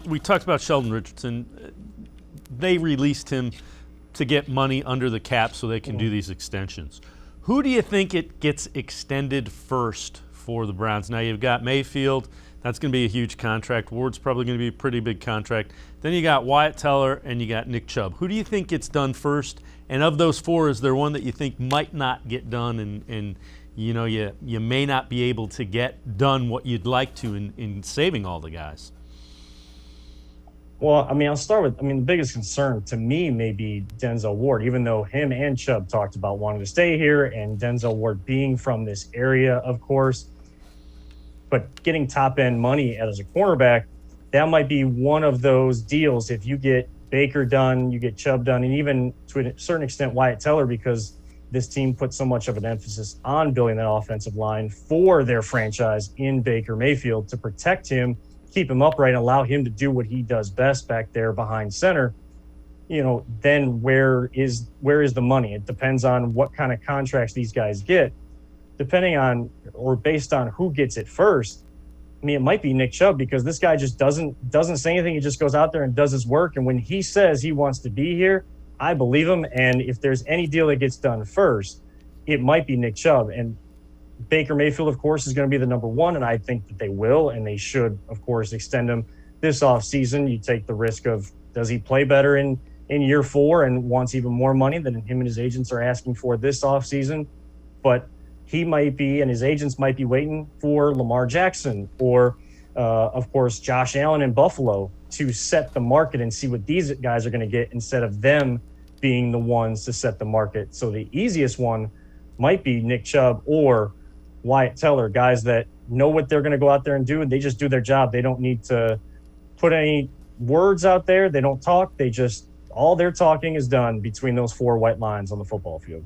We talked about Sheldon Richardson. They released him to get money under the cap so they can do these extensions. Who do you think it gets extended first for the Browns? Now you've got Mayfield. That's going to be a huge contract. Ward's probably going to be a pretty big contract. Then you got Wyatt Teller and you got Nick Chubb. Who do you think gets done first? And of those four, is there one that you think might not get done and you may not be able to get done what you'd like to in saving all the guys? Well, I'll start with, the biggest concern to me may be Denzel Ward, even though him and Chubb talked about wanting to stay here and Denzel Ward being from this area, of course. But getting top-end money as a cornerback, that might be one of those deals. If you get Baker done, you get Chubb done, and even to a certain extent Wyatt Teller, because this team put so much of an emphasis on building that offensive line for their franchise in Baker Mayfield to protect him, keep him upright, and allow him to do what he does best back there behind center. Then where is the money? It depends on what kind of contracts these guys get. Depending on or based on who gets it first, it might be Nick Chubb, because this guy just doesn't say anything. He just goes out there and does his work. And when he says he wants to be here, I believe him. And if there's any deal that gets done first, it might be Nick Chubb. And Baker Mayfield, of course, is going to be the number one. And I think that they will, and they should, of course, extend him this offseason. You take the risk of, does he play better in year 4 and wants even more money than him and his agents are asking for this offseason? But he might be, and his agents might be waiting for Lamar Jackson or, of course, Josh Allen in Buffalo to set the market and see what these guys are going to get instead of them being the ones to set the market. So the easiest one might be Nick Chubb or Wyatt Teller, guys that know what they're going to go out there and do, and they just do their job. They don't need to put any words out there. They don't talk. All their talking is done between those 4 white lines on the football field.